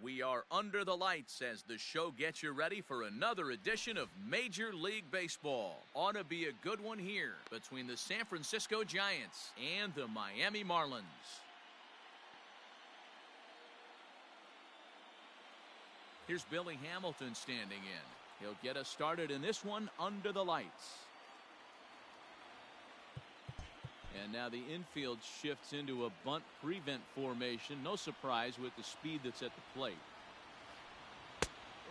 We are under the lights as the show gets you ready for another edition of Major League Baseball. Ought to be a good one here between the San Francisco Giants and the Miami Marlins. Here's Billy Hamilton standing in. He'll get us started in this one under the lights. And now the infield shifts into a bunt prevent formation. No surprise with the speed that's at the plate.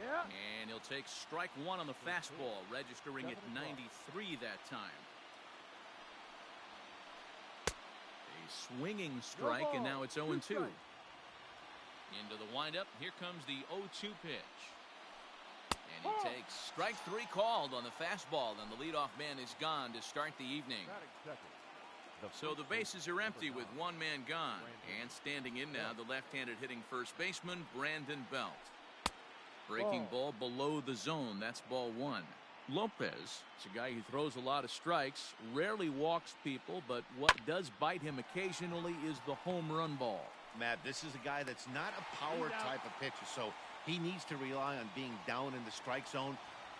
Yeah. And he'll take strike one on the fastball, registering at 93 that time. A swinging strike, and now it's 0-2. Into the windup. Here comes the 0-2 pitch. And he takes strike three called on the fastball, and the leadoff man is gone to start the evening. So the bases are empty with one man gone. And standing in now, the left-handed hitting first baseman, Brandon Belt. Breaking ball below the zone. That's ball one. Lopez is a guy who throws a lot of strikes, rarely walks people, but what does bite him occasionally is the home run ball. Matt, this is a guy that's not a power type of pitcher, so he needs to rely on being down in the strike zone.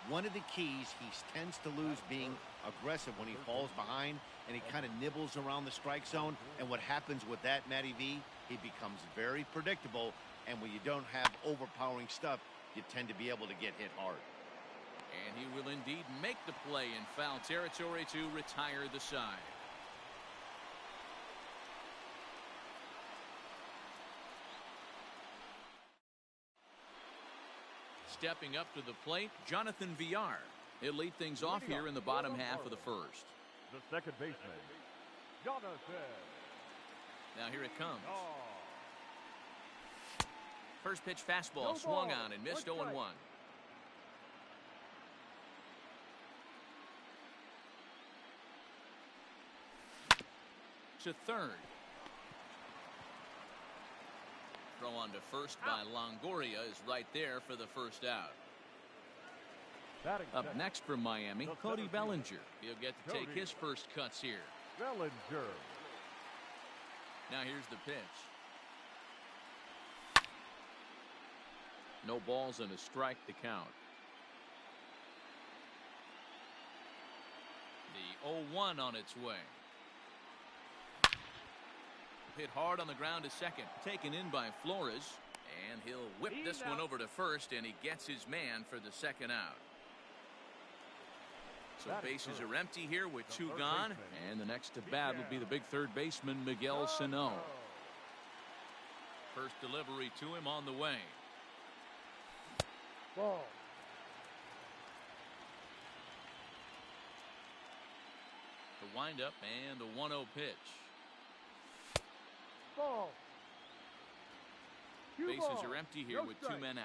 One of the keys, he tends to lose being aggressive when he falls behind, and he kind of nibbles around the strike zone. And what happens with that, Matty V, he becomes very predictable, and when you don't have overpowering stuff, you tend to be able to get hit hard. And he will indeed make the play in foul territory to retire the side. Stepping up to the plate, Jonathan Villar. He'll lead things off here in the bottom half of the first. The second baseman, Jonathan. Now here it comes. First pitch fastball swung on and missed 0-1. To third. Throw on to first by Longoria is right there for the first out. Up next for Miami, Cody Bellinger. He'll get to take his first cuts here. Bellinger. Now here's the pitch. No balls and a strike to count. The 0-1 on its way. Hit hard on the ground to second. Taken in by Flores. And he'll whip this one over to first, and he gets his man for the second out. So bases are empty here with two gone. And the next to bat will be the big third baseman, Miguel Sano. First delivery to him on the way. Ball. The windup and the 1-0 pitch. Ball. Bases are empty here with two men out.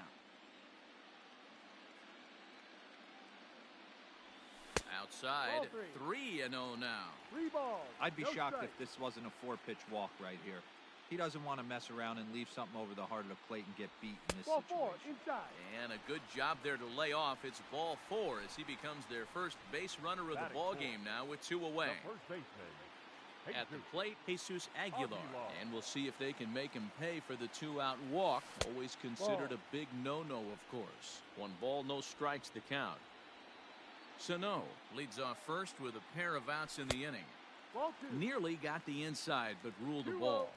Outside, 3-0 now. 3 balls. I'd be shocked if this wasn't a 4-pitch walk right here. He doesn't want to mess around and leave something over the heart of the plate and get beat in this Ball situation. 4 inside. And a good job there to lay off. It's ball 4 as he becomes their first base runner of the ball game now with 2 away. The first baseman. At the plate, Jesus Aguilar. And we'll see if they can make him pay for the 2-out walk. Always considered a big no-no, of course. 1 ball, no strikes to count. Sano leads off first with a pair of outs in the inning. Ball 2. Nearly got the inside, but ruled a ball.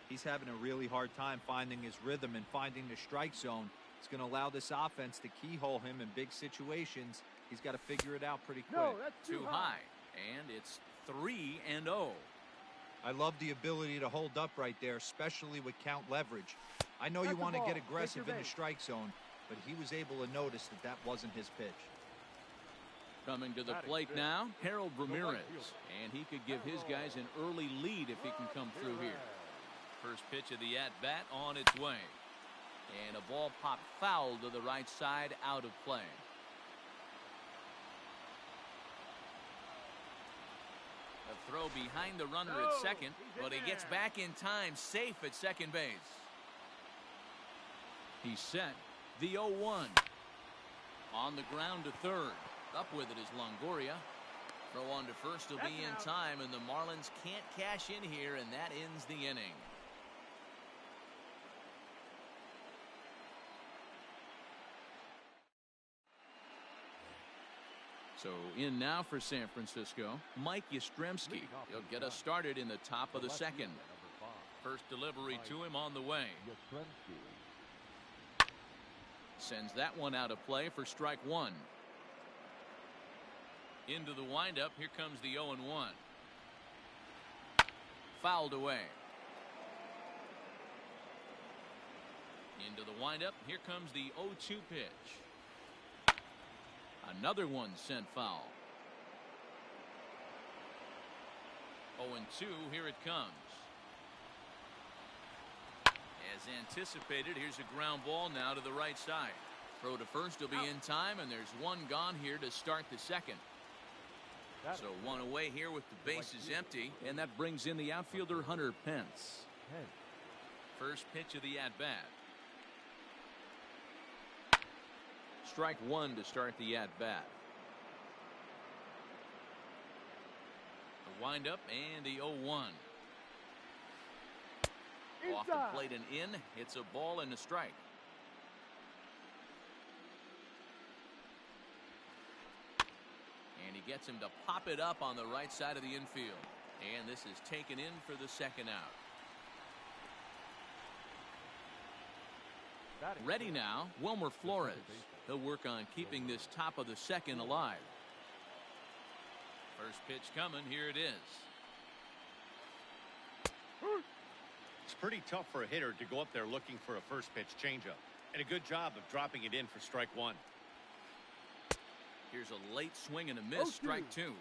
He's having a really hard time finding his rhythm and finding the strike zone. It's going to allow this offense to keyhole him in big situations. He's got to figure it out pretty quick. No, that's too high. And it's 3-0. I love the ability to hold up right there, especially with count leverage. I know you want to get aggressive in the strike zone, but he was able to notice that that wasn't his pitch. Coming to the plate now, Harold Ramirez. And he could give his guys an early lead if he can come through here. First pitch of the at-bat on its way. And a ball popped foul to the right side, out of play. A throw behind the runner at second, but he gets back in time, safe at second base. He's set. The 0-1. On the ground to third. Up with it is Longoria. Throw on to first will be in time, and the Marlins can't cash in here, and that ends the inning. So in now for San Francisco, Mike Yastrzemski. He'll get us started in the top of the second. First delivery to him on the way. Sends that one out of play for strike one. Into the windup. Here comes the 0-1. Fouled away. Into the windup. Here comes the 0-2 pitch. Another one sent foul. 0-2. Here it comes. As anticipated, here's a ground ball now to the right side. Throw to first will be in time, and there's one gone here to start the second. So one away here with the bases empty, and that brings in the outfielder Hunter Pence. First pitch of the at-bat. Strike one to start the at-bat. The windup and the 0-1. Off the plate and in. It's a ball and a strike. And he gets him to pop it up on the right side of the infield. And this is taken in for the second out. Ready now, Wilmer Flores. He'll work on keeping this top of the second alive. First pitch coming. Here it is. It's pretty tough for a hitter to go up there looking for a first pitch changeup. And a good job of dropping it in for strike one. Here's a late swing and a miss. Strike two.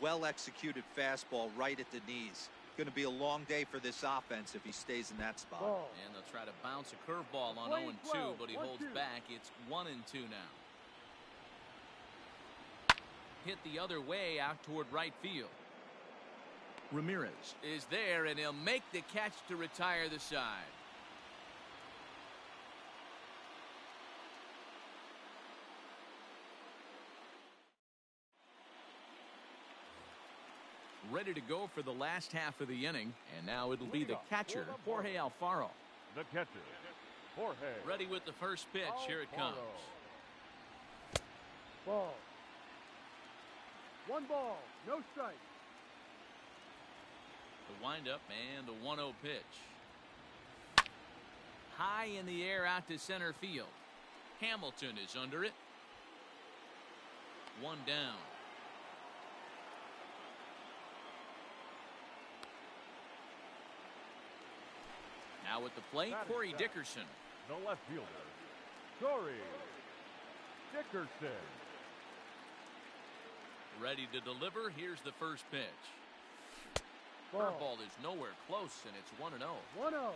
Well executed fastball right at the knees. Going to be a long day for this offense if he stays in that spot. And they'll try to bounce a curveball on 0-2, but he holds back. It's 1-2 now. Hit the other way out toward right field. Ramirez is there, and he'll make the catch to retire the side. Ready to go for the last half of the inning, and now it'll be the catcher, Jorge Alfaro. The catcher, Jorge. Ready with the first pitch. Here it comes. Ball. One ball, no strike. The windup and the 1-0 pitch. High in the air out to center field. Hamilton is under it. One down. Now at the plate, Corey Dickerson. The left fielder, Corey Dickerson. Ready to deliver. Here's the first pitch. Curveball is nowhere close, and it's 1-0. 1-0.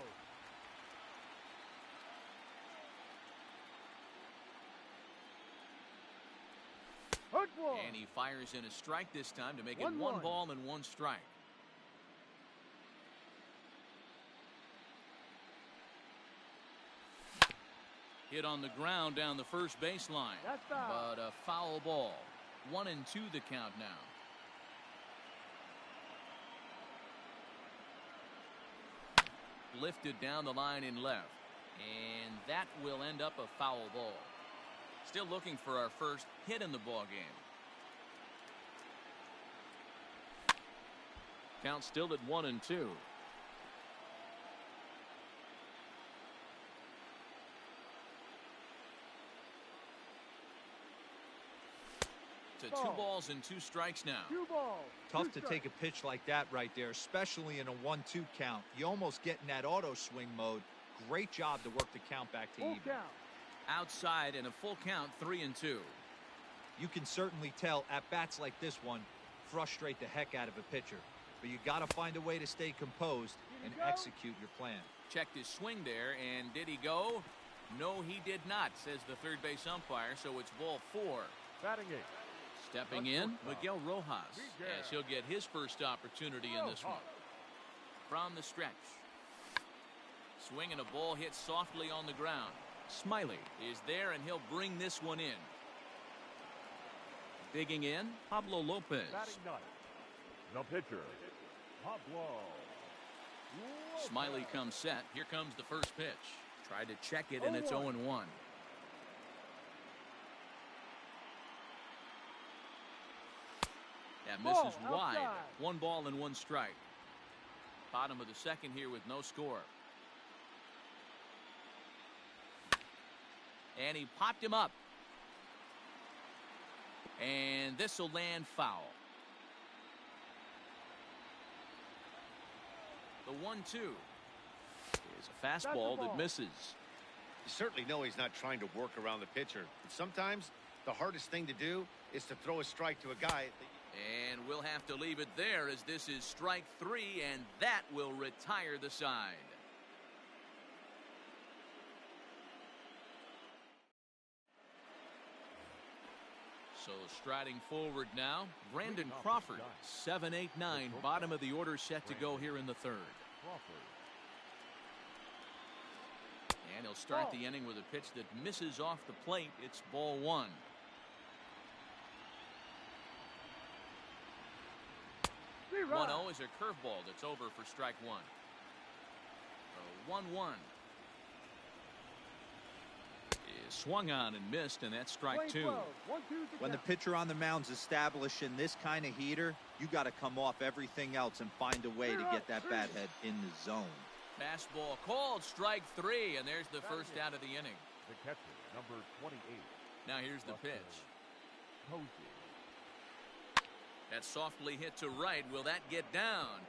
And he fires in a strike this time to make it 1 ball and 1 strike. Hit on the ground down the first baseline. But a foul ball. 1-2 the count now. Lifted down the line in left. And that will end up a foul ball. Still looking for our first hit in the ball game. Count still at 1-2. To 2 balls and 2 strikes now. 2 balls. Tough to take a pitch like that right there, especially in a 1-2 count. You almost get in that auto swing mode. Great job to work the count back to even. Count. Outside in a full count, 3-2. You can certainly tell at bats like this one frustrate the heck out of a pitcher. But you got to find a way to stay composed and execute your plan. Checked his swing there, and did he go? No, he did not, says the third base umpire, so it's ball 4. Batting 8. Stepping in, Miguel Rojas, as he'll get his first opportunity in this one. From the stretch. Swinging a ball hit softly on the ground. Smiley is there, and he'll bring this one in. Digging in, Pablo Lopez. Batting 9. The pitcher, Pablo. Smiley comes set. Here comes the first pitch. Tried to check it, and it's 0-1. That misses wide. 1 ball and 1 strike. Bottom of the second here with no score. And he popped him up. And this will land foul. The 1-2 is a fastball that misses. You certainly know he's not trying to work around the pitcher. But sometimes the hardest thing to do is to throw a strike to a guy. And we'll have to leave it there as this is strike 3, and that will retire the side. So striding forward now, Brandon Crawford, 7-8-9, bottom of the order set to go here in the third. And he'll start the inning with a pitch that misses off the plate. It's ball 1. One 0 is a curveball that's over for strike 1. 1-1 is swung on and missed, and that's strike 2. When the pitcher on the mound's establishing this kind of heater, you got to come off everything else and find a way to get that bat head in the zone. Fastball called, strike 3, and there's the first out of the inning. The catcher, number 28. Now here's the pitch. That's softly hit to right. Will that get down?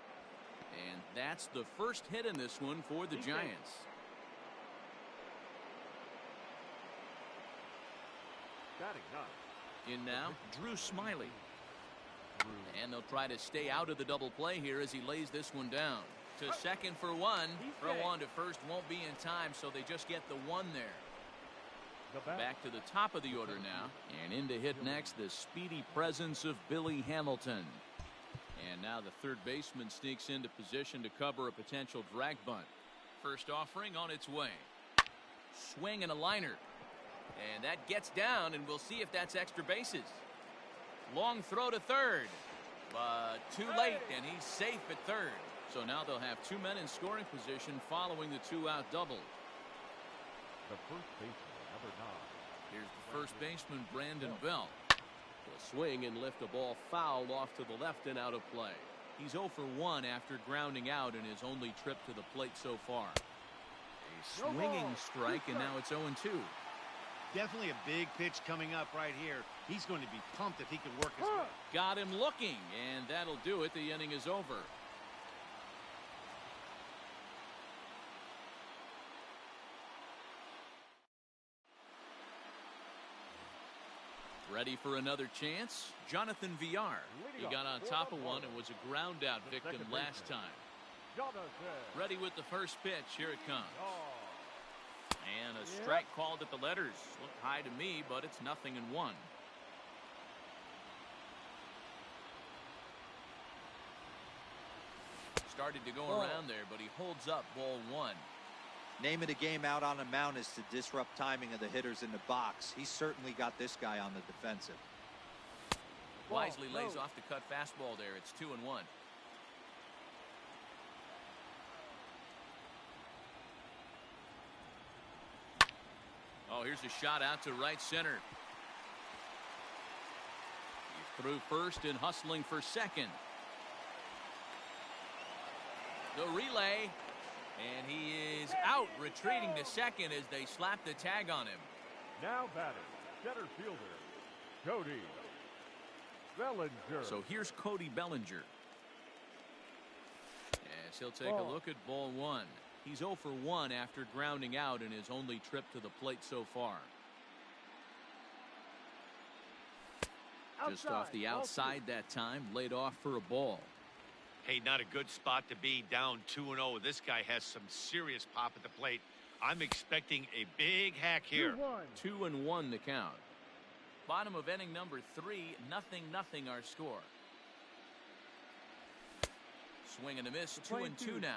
And that's the first hit in this one for the Giants. In now, Drew Smiley. And they'll try to stay out of the double play here as he lays this one down. To second for 1. Throw on to first won't be in time, so they just get the 1 there. Back to the top of the order now. And in to hit next, the speedy presence of Billy Hamilton. And now the third baseman sneaks into position to cover a potential drag bunt. First offering on its way. Swing and a liner. And that gets down, and we'll see if that's extra bases. Long throw to third. But too late, and he's safe at third. So now they'll have 2 men in scoring position following the 2-out double. The first baseman, number 9. Here's the first baseman, Brandon Belt. He'll swing and lift a ball foul off to the left and out of play. He's 0 for 1 after grounding out in his only trip to the plate so far. A swinging strike, and now it's 0-2. Definitely a big pitch coming up right here. He's going to be pumped if he can work his way. Got him looking, and that'll do it. The inning is over. Ready for another chance? Jonathan Villar. He got on top of one and was a ground out victim last time. Ready with the first pitch. Here it comes. And a strike called at the letters. Looked high to me, but it's 0-1. Started to go around there, but he holds up ball 1. Name of the game out on the mound is to disrupt timing of the hitters in the box. He's certainly got this guy on the defensive. Wisely lays off the cut fastball there. It's 2-1. Oh, here's a shot out to right center. He's through first and hustling for second. The relay. And he is out, retreating to second as they slap the tag on him. Now batting, center fielder, Cody Bellinger. So here's Cody Bellinger. As he'll take a look at ball 1. He's 0 for 1 after grounding out in his only trip to the plate so far. Just off the outside that time, laid off for a ball. Hey, not a good spot to be, down 2-0. This guy has some serious pop at the plate. I'm expecting a big hack here. 2-1 the count. Bottom of inning number 3, 0-0 our score. Swing and a miss, 2-2 now.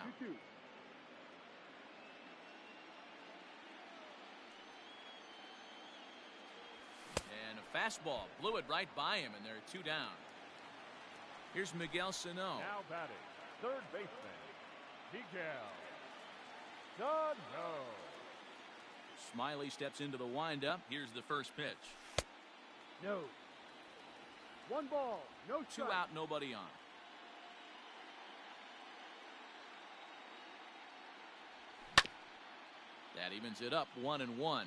And a fastball blew it right by him, and there are 2 down. Here's Miguel Sano. Now batting, third baseman, Miguel Sano. Smiley steps into the windup. Here's the first pitch. 1 ball, no 2 strike. out, nobody on. That evens it up 1-1.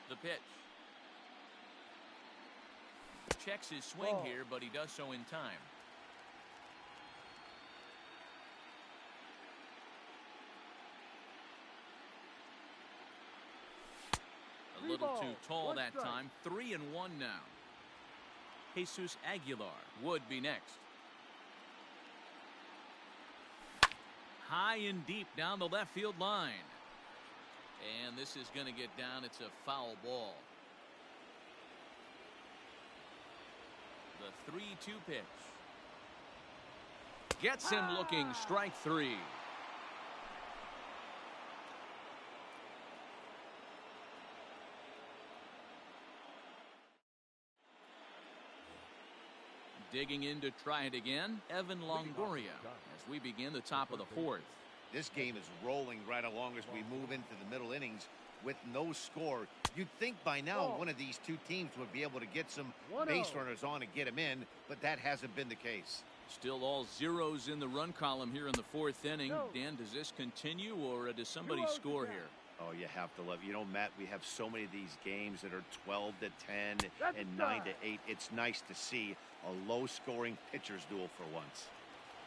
The pitch. Checks his swing here, but he does so in time. A little too tall that time. 3-1 now. Jesus Aguilar would be next. High and deep down the left field line. And this is going to get down. It's a foul ball. The 3-2 pitch. Gets him looking. Strike 3. Digging in to try it again, Evan Longoria, as we begin the top of the 4th. This game is rolling right along as we move into the middle innings with no score. You'd think by now one of these two teams would be able to get some base runners on and get them in, but that hasn't been the case. Still all zeros in the run column here in the 4th inning. Dan, does this continue, or does somebody score here? Oh, you have to love. You know, Matt, we have so many of these games that are 12-10 and 9-8. It's nice to see a low-scoring pitcher's duel for once.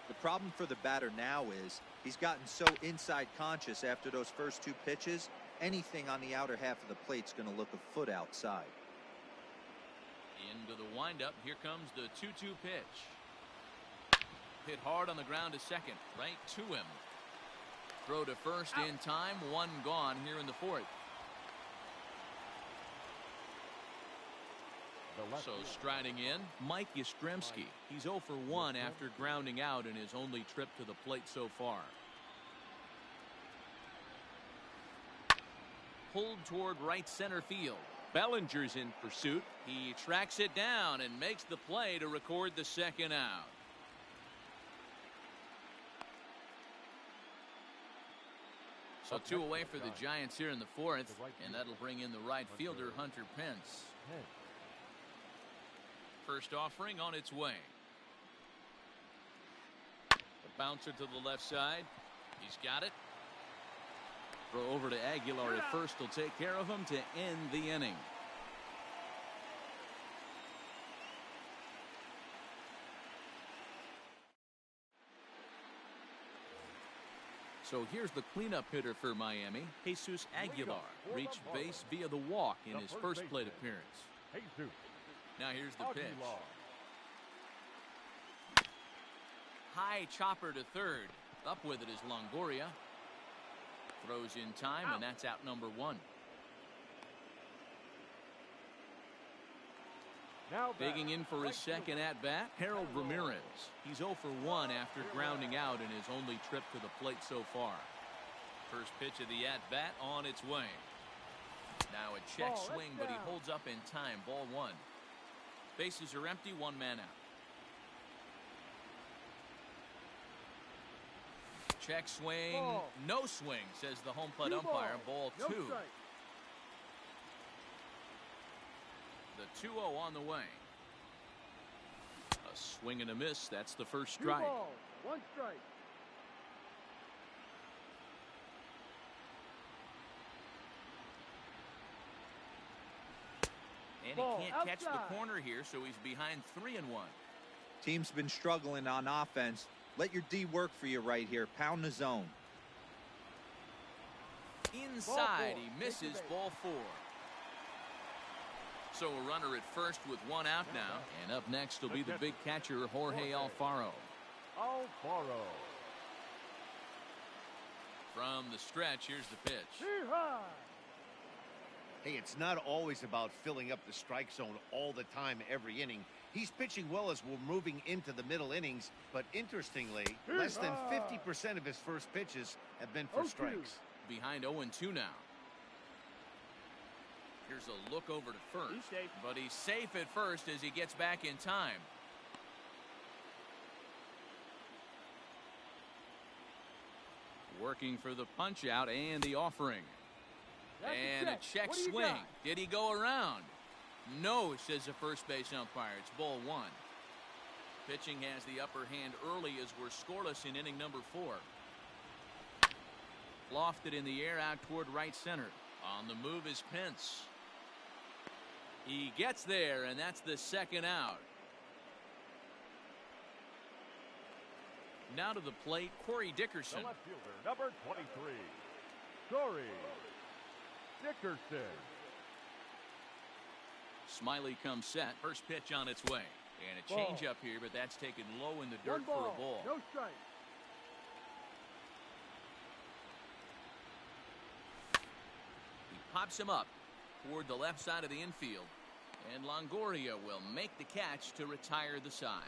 The problem for the batter now is he's gotten so inside conscious after those first 2 pitches. Anything on the outer half of the plate's going to look a foot outside. Into the windup. Here comes the 2-2 pitch. Hit hard on the ground to second. Right to him. Throw to first in time. 1 gone here in the 4th. So striding in, Mike Yastrzemski. He's 0 for 1 after grounding out in his only trip to the plate so far. Pulled toward right center field. Bellinger's in pursuit. He tracks it down and makes the play to record the 2nd out. So 2 away for the Giants here in the 4th, and that'll bring in the right fielder, Hunter Pence. First offering on its way. The bouncer to the left side. He's got it. Throw over to Aguilar at first will take care of him to end the inning. So here's the cleanup hitter for Miami. Jesus Aguilar reached base via the walk in his first plate appearance. Now here's the pitch. High chopper to third. Up with it is Longoria. Throws in time, and that's out number 1. Digging in for his 2nd at-bat, Harold Ramirez. He's 0 for 1 after grounding out in his only trip to the plate so far. First pitch of the at-bat on its way. Now a check swing, but he holds up in time. Ball 1. Bases are empty, 1 man out. Check swing, no swing, says the home plate umpire. Ball 2. The 2-0 on the way. A swing and a miss. That's the first strike. 1 strike. And he can't catch the corner here, so he's behind 3-1. Team's been struggling on offense. Let your D work for you right here. Pound the zone. Inside, he misses. Ball 4. So a runner at first with 1 out now. And up next will be the big catcher, Jorge Alfaro. From the stretch, here's the pitch. Hey, it's not always about filling up the strike zone all the time, every inning. He's pitching well as we're moving into the middle innings, but interestingly, less than 50% of his first pitches have been for strikes. Behind 0-2 now. Here's a look over to first, but he's safe at first as he gets back in time. Working for the punch out and the offering. And a check swing. Did he go around? No, says the first base umpire. It's ball one. Pitching has the upper hand early as we're scoreless in inning number 4. Lofted in the air out toward right center. On the move is Pence. He gets there, and that's the second out. Now to the plate, Corey Dickerson. The left fielder, number 23, Corey Dickerson. Smiley comes set. First pitch on its way. And a changeup here, but that's taken low in the dirt for a ball. No strike. He pops him up toward the left side of the infield. And Longoria will make the catch to retire the side.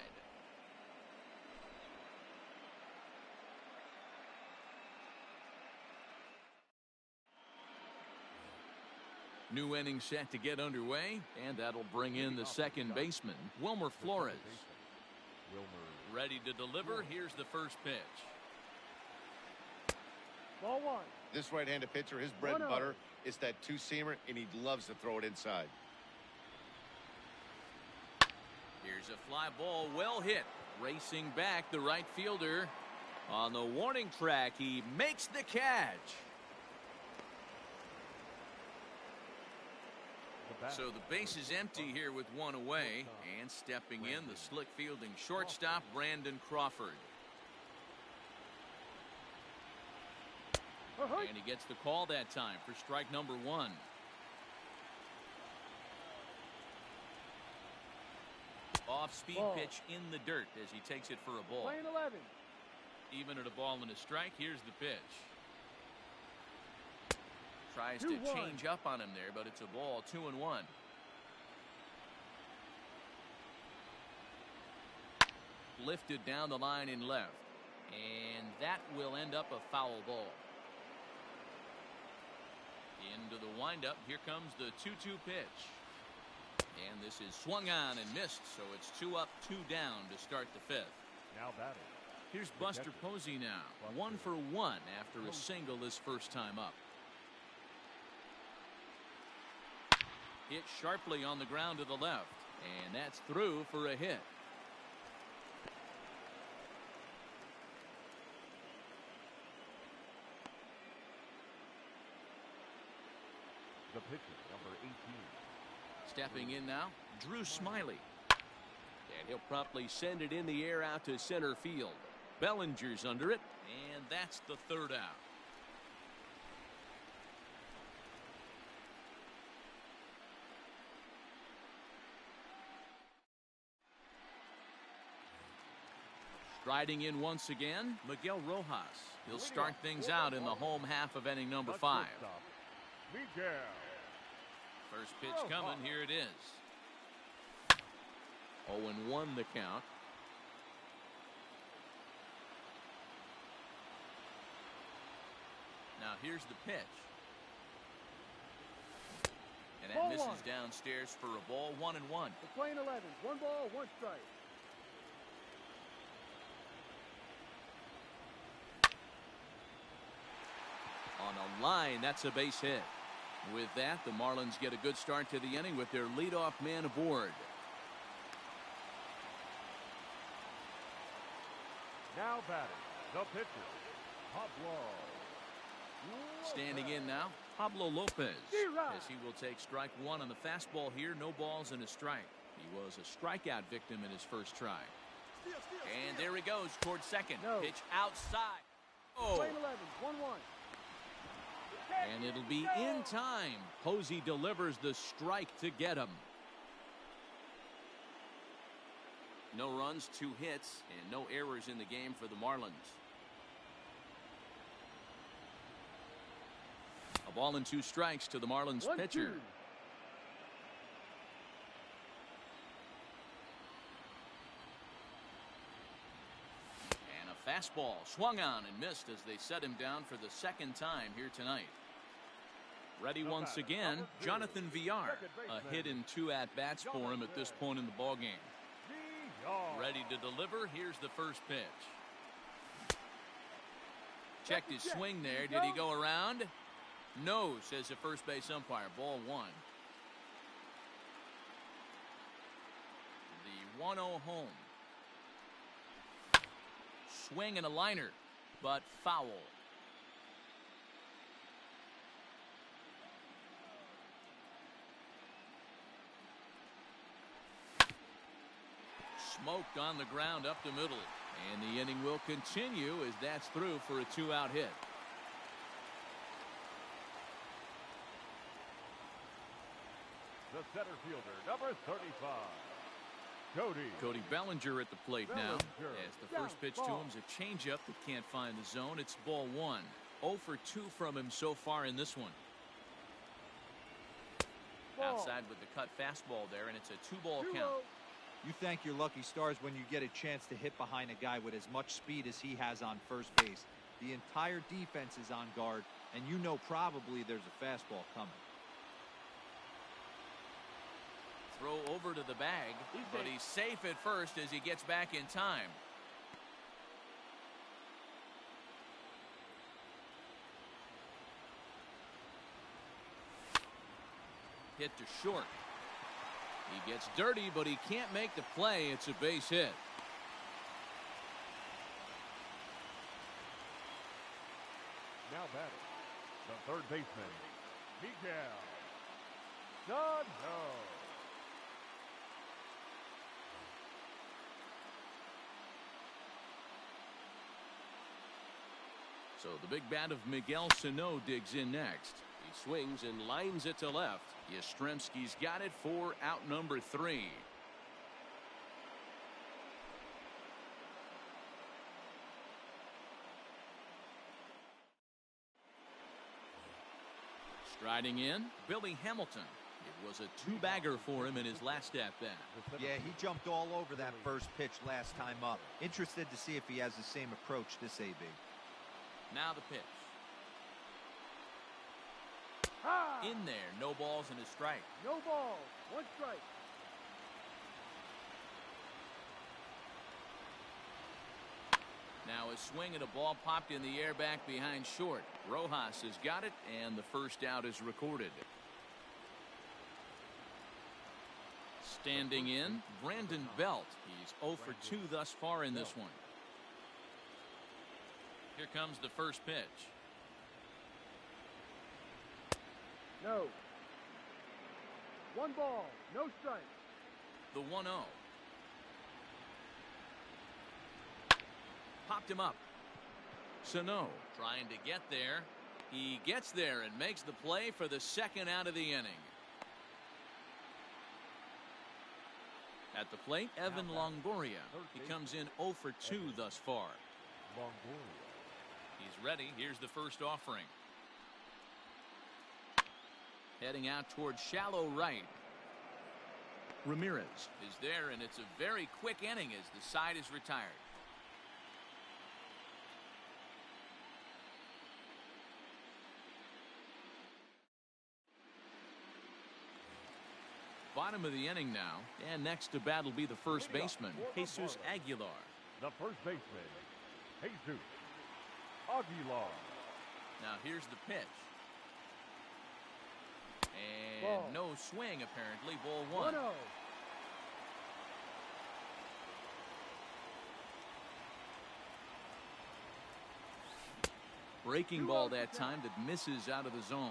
New inning set to get underway, and that'll bring in the second baseman, Wilmer Flores. Ready to deliver. Here's the first pitch. Ball one. This right-handed pitcher, his bread and butter is that two-seamer, and he loves to throw it inside. Here's a fly ball, well hit. Racing back, the right fielder. On the warning track, he makes the catch. So the base is empty here with one away, and stepping in, the slick fielding shortstop, Brandon Crawford. And he gets the call that time for strike number 1. Off-speed pitch in the dirt as he takes it for a ball. Playing 11. Even at a ball and a strike, here's the pitch. Tries to change up on him there, but it's a ball. 2-1. Lifted down the line in left. And that will end up a foul ball. Into the windup. Here comes the 2-2 pitch. And this is swung on and missed, so it's 2 up, 2 down to start the 5th. Now batting. Here's Buster Posey now. 1 for 1 after a single his first time up. Hit sharply on the ground to the left, and that's through for a hit. The pitcher, number 18. Stepping in now, Drew Smiley. And he'll promptly send it in the air out to center field. Bellinger's under it, and that's the 3rd out. Striding in once again, Miguel Rojas. He'll start things out in the home half of inning number 5. Miguel. First pitch coming, here it is. 0-1 the count. Now here's the pitch. And that misses downstairs for a ball. 1-1. We're playing 11. 1 ball, 1 strike. On a line, that's a base hit. With that, the Marlins get a good start to the inning with their leadoff man aboard. Now batting, the pitcher, Pablo. Standing in now, Pablo Lopez, as he will take strike 1 on the fastball here. No balls and a strike. He was a strikeout victim in his first try. And there he goes toward second. Pitch outside. Oh. Playing 11. 1-1. And it'll be in time. Posey delivers the strike to get him. No runs, 2 hits, and no errors in the game for the Marlins. A ball and 2 strikes to the Marlins pitcher. And a fastball swung on and missed as they set him down for the 2nd time here tonight. Ready once again, Jonathan Villar. A hit in 2 at-bats for him at this point in the ballgame. Ready to deliver. Here's the first pitch. Checked his swing there. Did he go around? No, says the first base umpire. Ball one. The 1-0 home. Swing and a liner, but foul. Smoked on the ground up the middle. And the inning will continue as that's through for a 2-out hit. The center fielder, number 35, Cody Bellinger at the plate now. Bellinger. As the first pitch to him is a changeup that can't find the zone. It's ball one. 0 for 2 from him so far in this one. Ball. Outside with the cut fastball there, and it's a 2-ball 2-0. count. You thank your lucky stars when you get a chance to hit behind a guy with as much speed as he has on first base. The entire defense is on guard, and you know probably there's a fastball coming. Throw over to the bag, but he's safe at first as he gets back in time. Hit to short. He gets dirty, but he can't make the play. It's a base hit. Now batting, the third baseman, Miguel Sano. So the big bat of Miguel Sano digs in next. He swings and lines it to left. Yastrzemski's got it for out number 3. Striding in, Billy Hamilton. It was a 2-bagger for him in his last at-bat. Yeah, he jumped all over that first pitch last time up. Interested to see if he has the same approach this AB. Now the pitch. High. In there, no balls and a strike. No ball. 1 strike. Now a swing and a ball popped in the air back behind short. Rojas has got it, and the first out is recorded. Standing in, Brandon Belt. He's 0 for 2 thus far in this one. Here comes the first pitch. No. 1 ball. No strike. The 1-0. Popped him up. Sano trying to get there. He gets there and makes the play for the second out of the inning. At the plate, Evan Longoria. He comes in 0 for 2 thus far. Longoria. He's ready. Here's the first offering. Heading out towards shallow right. Ramirez is there, and it's a very quick inning as the side is retired. Bottom of the inning now, and next to bat will be the first baseman, Jesus Aguilar. The first baseman, Jesus Aguilar. Now here's the pitch. And Ball. no swing apparently. Ball 1. 1-0. Breaking ball that time that misses out of the zone.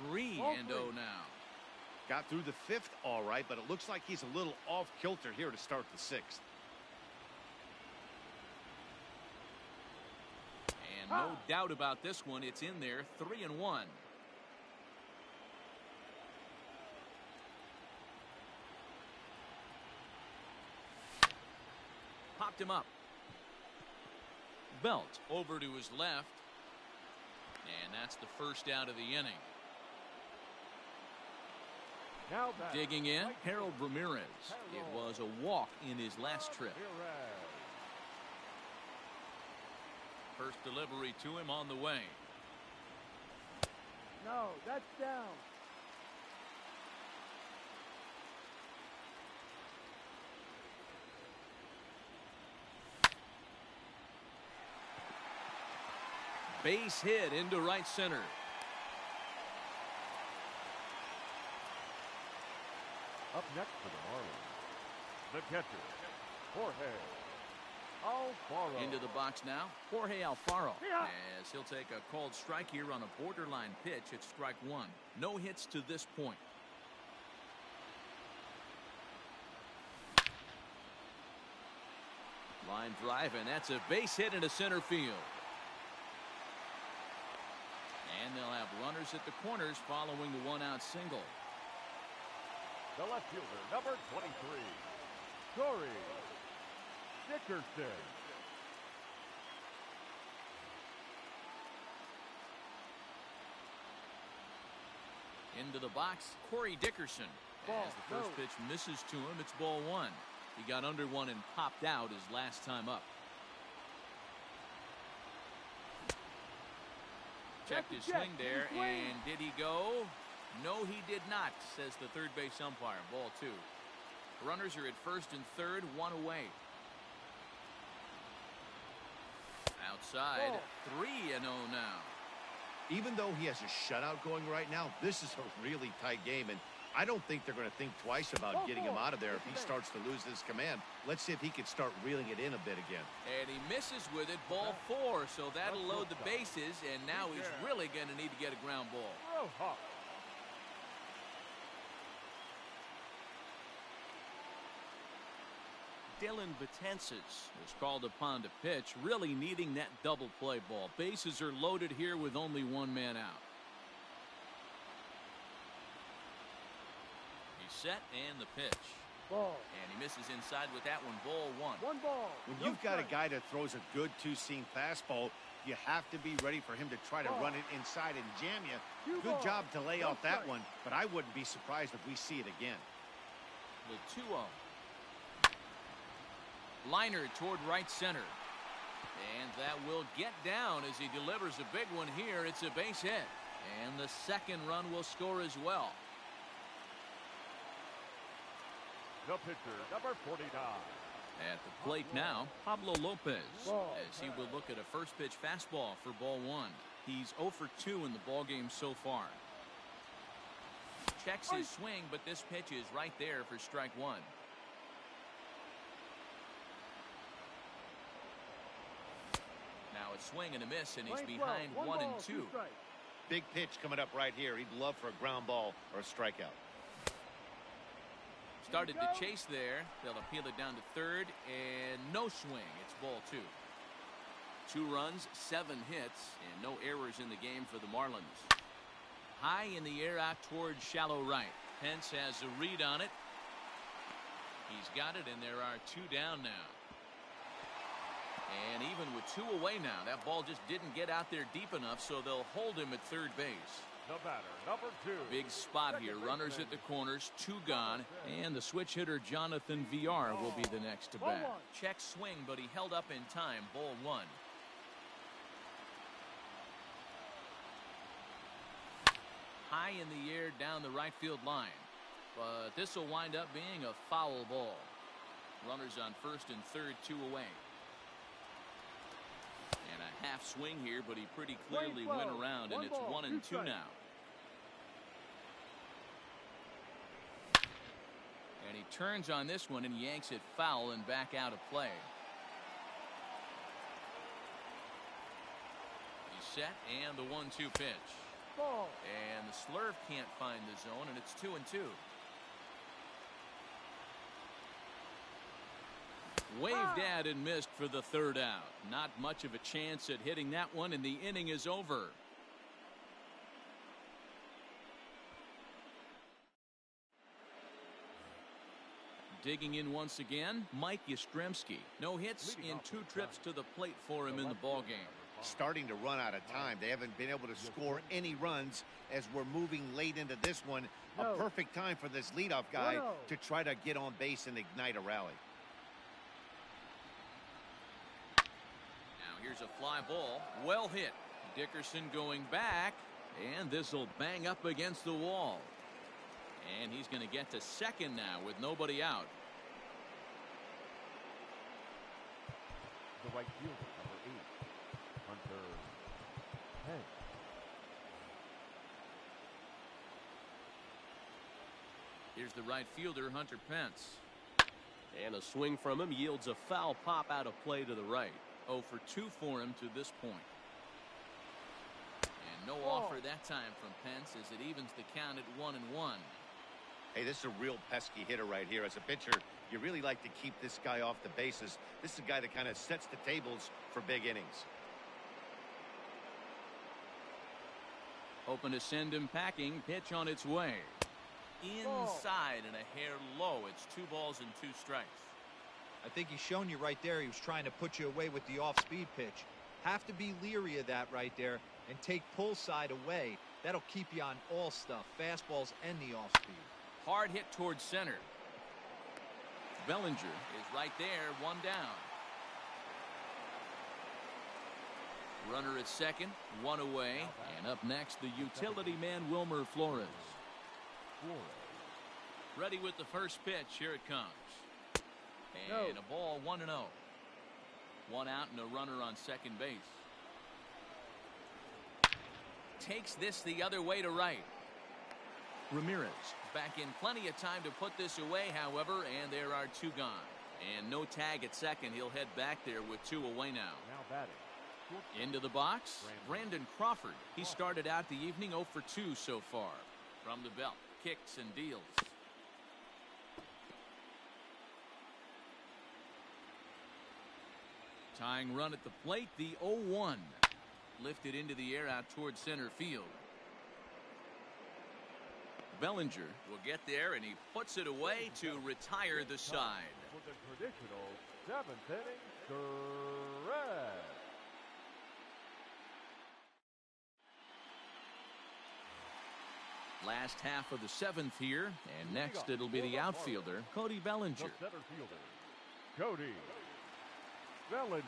Ball 3-0 3. now. Got through the 5th all right, but it looks like he's a little off kilter here to start the 6th. And no doubt about this one. It's in there. 3-1. Popped him up. Belt over to his left. And that's the first out of the inning. Now batting, Digging in, right Harold Ramirez. It was a walk in his last trip. Ramirez. First delivery to him on the way. No, that's down. Base hit into right center. Up next for the Marlins, the catcher, Jorge Alfaro. Into the box now, Jorge Alfaro, as he'll take a called strike here on a borderline pitch at strike one. No hits to this point. Line drive, and that's a base hit into center field. And they'll have runners at the corners following the one-out single. The left fielder, number 23, Corey Dickerson. Into the box, Corey Dickerson. As the first pitch misses to him, it's ball one. He got under one and popped out his last time up. Checked his swing there, and did he go? No, he did not, says the third base umpire. Ball two. Runners are at first and third, one away. Outside, 3-0 now. Even though he has a shutout going right now, this is a really tight game, and I don't think they're going to think twice about getting him out of there if he starts to lose this command. Let's see if he can start reeling it in a bit again. And he misses with it, ball four, so that'll load the bases, and now he's really going to need to get a ground ball. Dylan Betances is called upon to pitch, really needing that double play ball. Bases are loaded here with only one man out. He's set, and the pitch. Ball. And he misses inside with that one. Ball one. One ball. When you've got a guy that throws a good two-seam fastball, you have to be ready for him to try to run it inside and jam you. Good job to lay off that one, but I wouldn't be surprised if we see it again. The 2-0. Liner toward right center. And that will get down as he delivers a big one here. It's a base hit. And the second run will score as well. The pitcher, number 49. At the plate now, Pablo Lopez, as he will look at a first pitch fastball for ball one. He's 0 for 2 in the ballgame so far. Checks his swing, but this pitch is right there for strike one. Now a swing and a miss, and he's behind 1 and 2. Big pitch coming up right here. He'd love for a ground ball or a strikeout. Started to chase there. They'll appeal it down to third, and no swing. It's ball two. 2 runs, 7 hits, and no errors in the game for the Marlins. High in the air out towards shallow right. Pence has a read on it. He's got it, and there are 2 down now. And even with 2 away now, that ball just didn't get out there deep enough, so they'll hold him at third base. The batter, number 2. Big spot here. Runners at the corners, 2 gone, and the switch hitter Jonathan VR will be the next to bat. Check swing, but he held up in time. Ball 1. High in the air down the right field line, but this will wind up being a foul ball. Runners on first and third, 2 away. And a half swing here, but he pretty clearly went around, and it's 1 and 2 now. And he turns on this one and yanks it foul and back out of play. He's set, and the 1-2 pitch. Ball. And the slurve can't find the zone, and it's 2 and 2. Waved at and missed for the third out. Not much of a chance at hitting that one, and the inning is over. Digging in once again, Mike Yastrzemski. No hits in 2 trips to the plate for him in the ballgame. Starting to run out of time. They haven't been able to score any runs as we're moving late into this one. A perfect time for this leadoff guy to try to get on base and ignite a rally. Here's a fly ball, well hit. Dickerson going back, and this will bang up against the wall. And he's going to get to second now with nobody out. The right fielder, number 8, Hunter Here's the right fielder, Hunter Pence. And a swing from him yields a foul pop out of play to the right. 0 for 2 for him to this point. And no offer that time from Pence as it evens the count at 1-1. Hey, this is a real pesky hitter right here. As a pitcher, you really like to keep this guy off the bases. This is a guy that kind of sets the tables for big innings. Hoping to send him packing. Pitch on its way. Inside and a hair low. It's 2 balls and 2 strikes. I think he's shown you right there. He was trying to put you away with the off-speed pitch. Have to be leery of that right there and take pull side away. That'll keep you on all stuff, fastballs and the off-speed. Hard hit towards center. Bellinger is right there, 1 down. Runner at second, 1 away. And up next, the utility man, Wilmer Flores. Ready with the first pitch. Here it comes. And a ball, 1-0. 1 out and a runner on second base. Takes this the other way to right. Ramirez back in plenty of time to put this away, however, and there are 2 gone. And no tag at second. He'll head back there with 2 away now. Into the box, Brandon Crawford. He started out the evening 0 for 2 so far. From the belt, kicks and deals. Tying run at the plate, the 0-1. Lifted into the air out towards center field. Bellinger will get there, and he puts it away to retire the side. For the traditional 7th inning stretch. Last half of the 7th here, and next it'll be the outfielder, Cody Bellinger. The center fielder, Cody Bellinger.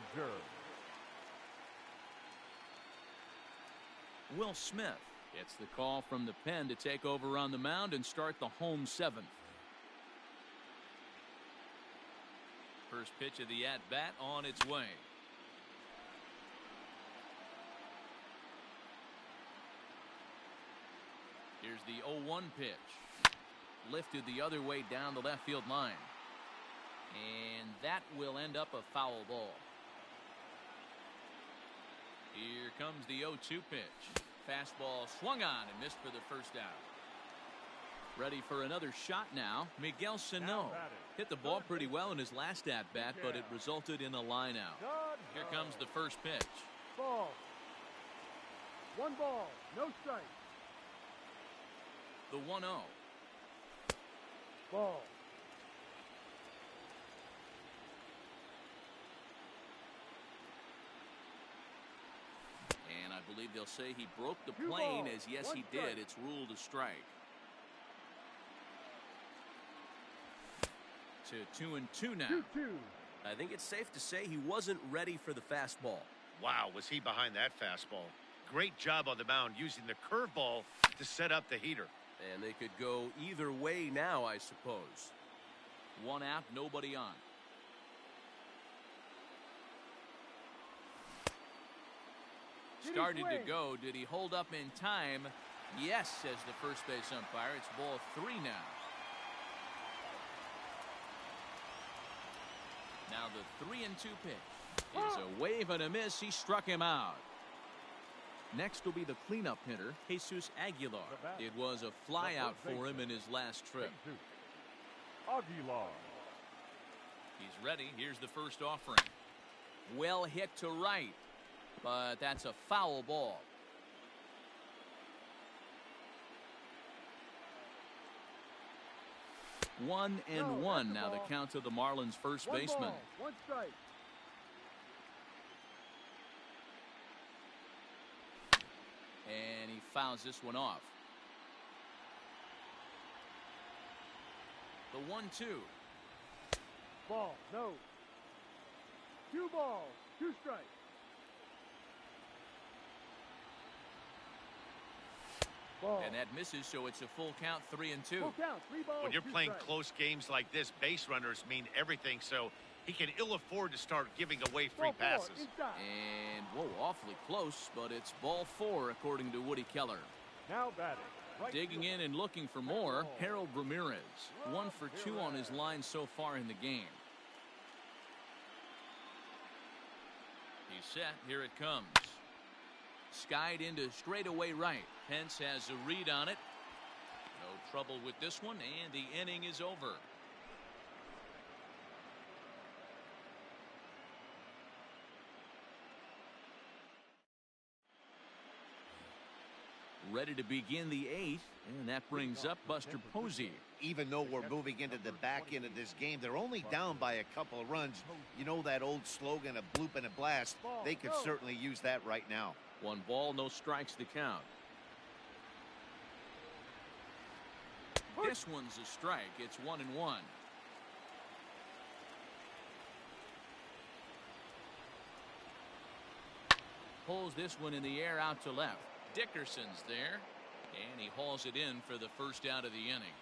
Will Smith gets the call from the pen to take over on the mound and start the home 7th. First pitch of the at-bat on its way. Here's the 0-1 pitch. Lifted the other way down the left field line. And that will end up a foul ball. Here comes the 0-2 pitch. Fastball swung on and missed for the first out. Ready for another shot now. Miguel Sano hit the ball pretty well in his last at-bat, but it resulted in a line out. Here comes the first pitch. Ball. 1 ball, no strike. The 1-0. Ball. And I believe they'll say he broke the 2 plane, balls, as yes 1 he strike. did. It's ruled a strike. To 2-2 now. 2-2. I think it's safe to say he wasn't ready for the fastball. Wow, was he behind that fastball. Great job on the mound using the curveball to set up the heater. And they could go either way now, I suppose. 1 out, nobody on. Started to go. Did he hold up in time? Yes, says the first base umpire. It's ball 3 now. Now the 3-2 pitch is a wave and a miss. He struck him out. Next will be the cleanup hitter, Jesus Aguilar. It was a flyout for him in his last trip. Aguilar. He's ready. Here's the first offering. Well hit to right, but that's a foul ball. One and one now the count to the Marlins first baseman. 1 ball, 1 strike. And he fouls this one off. The 1-2. Ball, no. 2 balls, 2 strikes. Ball. And that misses, so it's a full count, 3-2. Full count, 3 balls. When you're 2 playing strikes. close games like this, base runners mean everything. So He can ill afford to start giving away free Ball four, passes. inside. And, whoa, awfully close, but it's ball 4, according to Woody Keller. Now batting. Right Digging field. in and looking for more, Harold Ramirez. 1 for 2 on his line so far in the game. He's set. Here it comes. Skied into straightaway right. Pence has a read on it. No trouble with this one, and the inning is over. Ready to begin the 8th, and that brings up Buster Posey. Even though we're moving into the back end of this game, they're only down by a couple of runs. You know that old slogan, a bloop and a blast. They could certainly use that right now. 1 ball, no strikes to count. This one's a strike. It's 1-1. Pulls this one in the air out to left. Dickerson's there, and he hauls it in for the first out of the inning.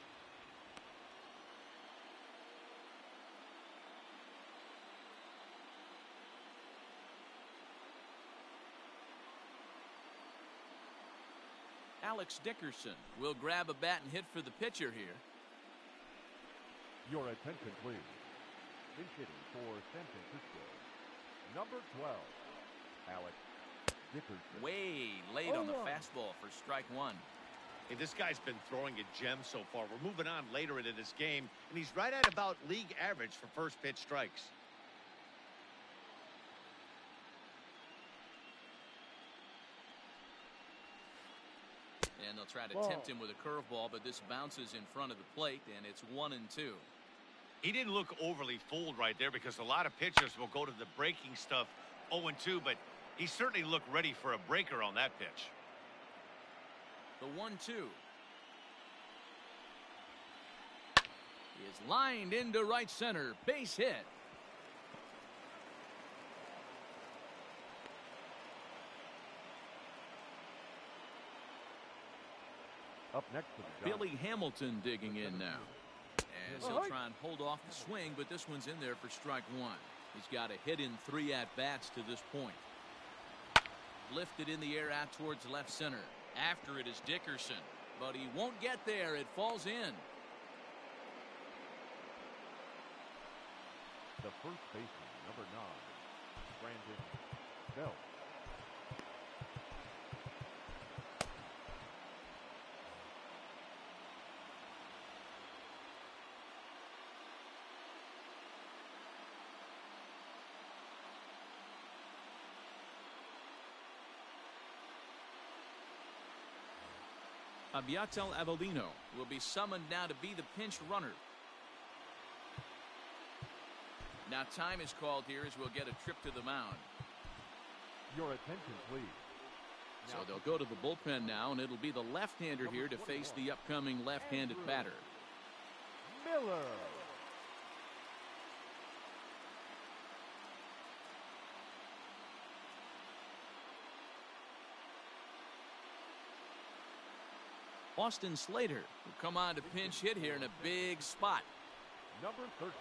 Alex Dickerson will grab a bat and hit for the pitcher here. Your attention, please. Pinch hitting for San Francisco. Number 12, Alex Dickerson. Way late on the fastball for strike 1. Hey, this guy's been throwing a gem so far. We're moving on later into this game, and he's right at about league average for first pitch strikes. And they'll try to tempt him with a curveball, but this bounces in front of the plate, and it's 1-2. He didn't look overly fooled right there because a lot of pitchers will go to the breaking stuff 0-2, but he certainly looked ready for a breaker on that pitch. The 1-2 is lined into right center. Base hit. Up next to the job. Billy Hamilton digging in now. As he'll try and hold off the swing, but this one's in there for strike 1. He's got a hit in 3 at-bats to this point. Lifted in the air out towards left center. After it is Dickerson, but he won't get there. It falls in. The first baseman, number 9, Brandon Belt. Abiatel Avellino will be summoned now to be the pinch runner. Now time is called here as we'll get a trip to the mound. Your attention, please. So they'll go to the bullpen now, and it'll be the left-hander here to face the upcoming left-handed batter. Miller. Austin Slater will come on to pinch hit here in a big spot. Number 13,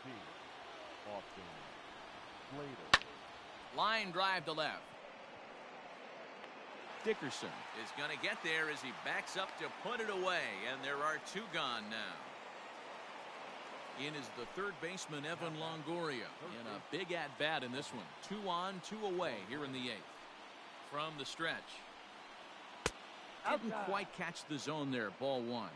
Austin Slater. Line drive to left. Dickerson is going to get there as he backs up to put it away, and there are 2 gone now. In is the third baseman, Evan Longoria, in a big at-bat in this one. 2 on, 2 away here in the 8th. From the stretch. Didn't quite catch the zone there. Ball 1.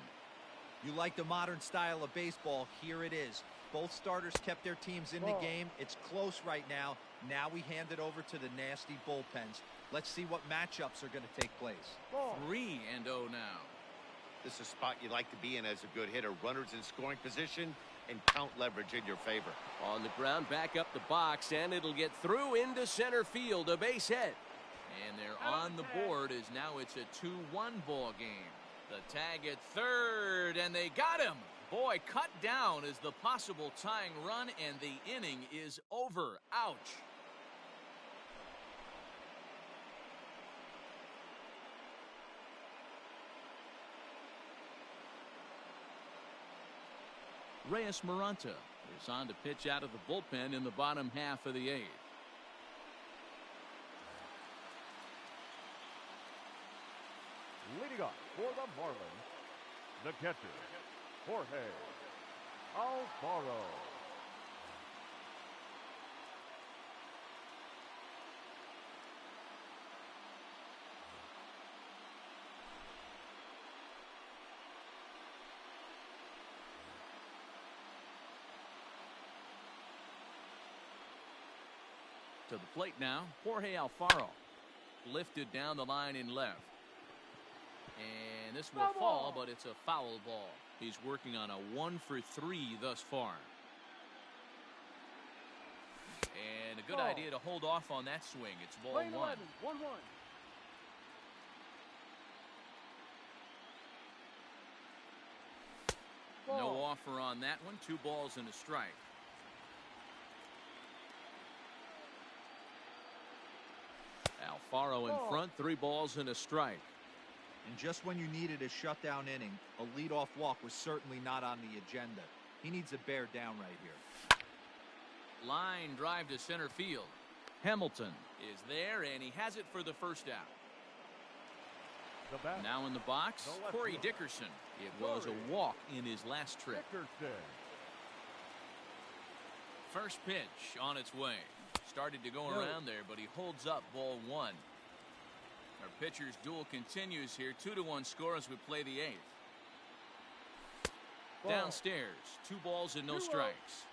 You like the modern style of baseball. Here it is. Both starters kept their teams in the game. It's close right now. Now we hand it over to the nasty bullpens. Let's see what matchups are going to take place. 3-0 now. This is a spot you like to be in as a good hitter. Runners in scoring position and count leverage in your favor. On the ground, back up the box, and it'll get through into center field. A base hit. And they're on the board as now it's a 2-1 ball game. The tag at third, and they got him. Boy, cut down is the possible tying run, and the inning is over. Ouch. Reyes Maranta He's on to pitch out of the bullpen in the bottom half of the 8th. Leading off for the Marlins, the catcher, Jorge Alfaro. To the plate now, Jorge Alfaro. Lifted down the line in left. And this will fall, but it's a foul ball. He's working on a 1-for-3 thus far. And a good idea to hold off on that swing. It's ball 1. 1-1. No offer on that one. 2 balls and a strike. Alfaro in front, 3 balls and a strike. And just when you needed a shutdown inning, a leadoff walk was certainly not on the agenda. He needs to bear down right here. Line drive to center field. Hamilton is there, and he has it for the first out. Now in the box, Corey Dickerson. It was a walk in his last trip. First pitch on its way. Started to go around there, but he holds up ball 1. Our pitcher's duel continues here. 2-1 score as we play the 8th. Downstairs, 2 balls and no strikes.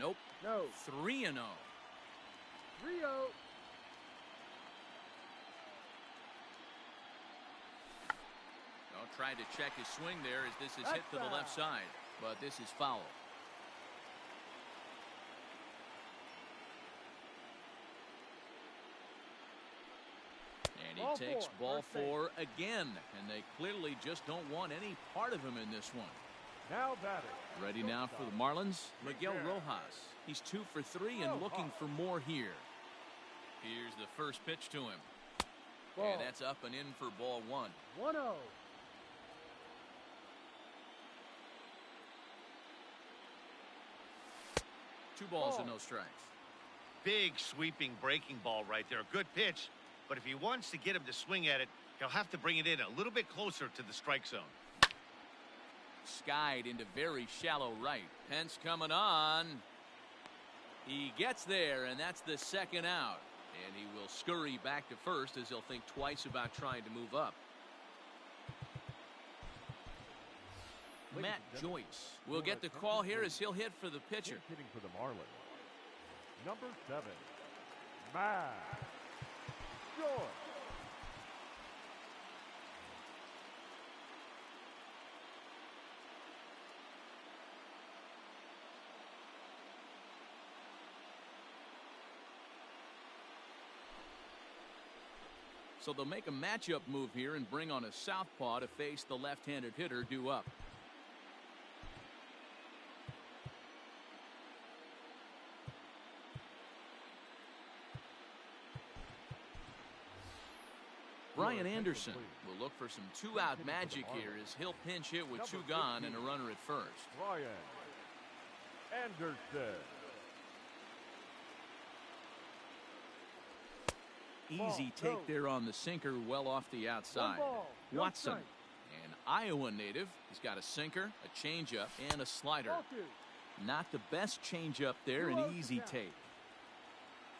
Nope. No. 3-0. 3-0. Tried to check his swing there as this is hit to the left side, but this is foul. And he takes ball 4 again, and they clearly just don't want any part of him in this one. Now batting. Ready now for the Marlins, Miguel Rojas. He's 2 for 3 and looking for more here. Here's the first pitch to him. And that's up and in for ball 1. 1-0. 2 balls and no strikes. Big sweeping breaking ball right there. A good pitch, but if he wants to get him to swing at it, he'll have to bring it in a little bit closer to the strike zone. Skied into very shallow right. Pence coming on. He gets there, and that's the second out. And he will scurry back to first as he'll think twice about trying to move up. Matt Joyce will get the call here as he'll hit for the pitcher. Hitting for the Marlins, number 7, Matt Joyce. So they'll make a matchup move here and bring on a southpaw to face the left-handed hitter due up. Brian Anderson will look for some 2-out magic here as he'll pinch hit with 2 gone and a runner at first. Brian Anderson. Easy take there on the sinker, well off the outside. Watson, an Iowa native. He's got a sinker, a changeup, and a slider. Not the best changeup there, an easy take.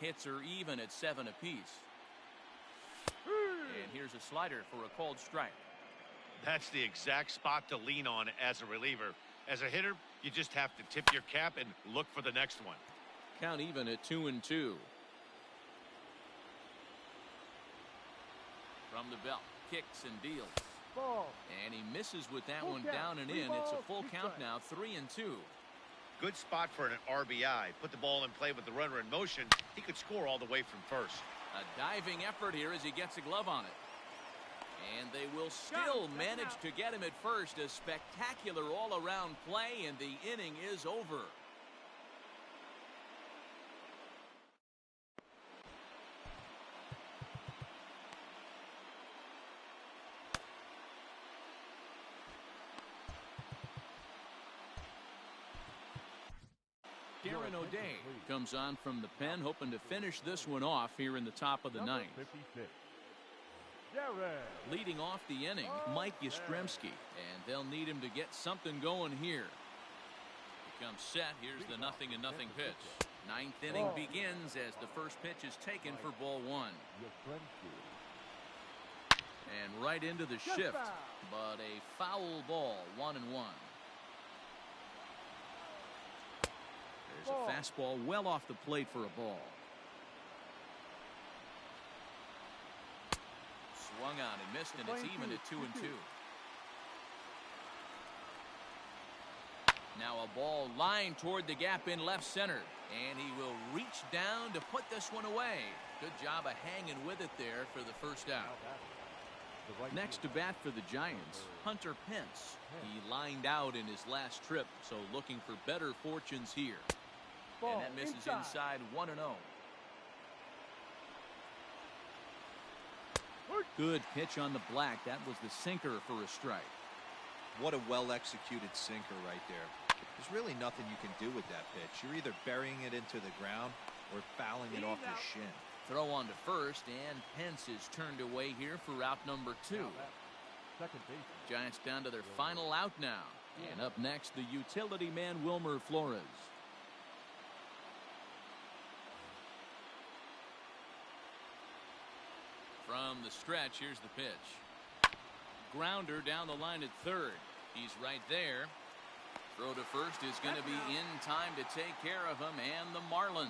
Hits are even at 7 apiece. And here's a slider for a called strike. That's the exact spot to lean on as a reliever. As a hitter, you just have to tip your cap and look for the next one. Count even at 2-2. From the belt, kicks and deals. And he misses with that one down and in. It's a full count now, 3-2. Good spot for an RBI. Put the ball in play with the runner in motion. He could score all the way from first. A diving effort here as he gets a glove on it. And they will still manage to get him at first. A spectacular all-around play, and the inning is over. Aaron O'Day comes on from the pen, hoping to finish this one off here in the top of the ninth. 56. Jared. Leading off the inning, Mike Yastrzemski, and they'll need him to get something going here. He comes set. Here's the 0-0 pitch. Ninth inning begins as the first pitch is taken for ball one. And right into the shift, but a foul ball, 1-1. There's a fastball well off the plate for a ball. Swung on and missed, and it's even at 2-2. Now a ball lined toward the gap in left center, and he will reach down to put this one away. Good job of hanging with it there for the first out. Next to bat for the Giants, Hunter Pence. He lined out in his last trip, so looking for better fortunes here. And that misses inside 1-0. Good pitch on the black. That was the sinker for a strike. What a well-executed sinker right there. There's really nothing you can do with that pitch. You're either burying it into the ground or fouling it off your shin. Throw on to first, and Pence is turned away here for out number 2. Giants down to their final out now. And up next, the utility man, Wilmer Flores. From the stretch, here's the pitch. Grounder down the line at third. He's right there. Throw to first is going to be in time to take care of him, and the Marlins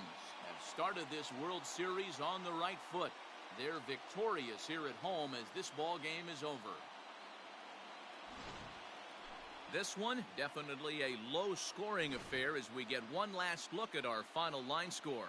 have started this World Series on the right foot. They're victorious here at home as this ball game is over. This one, definitely a low-scoring affair as we get one last look at our final line score.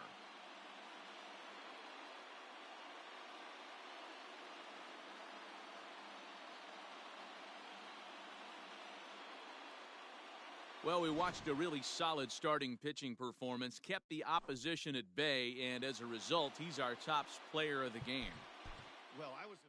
Well, we watched a really solid starting pitching performance, kept the opposition at bay, and as a result, he's our top player of the game. Well, I was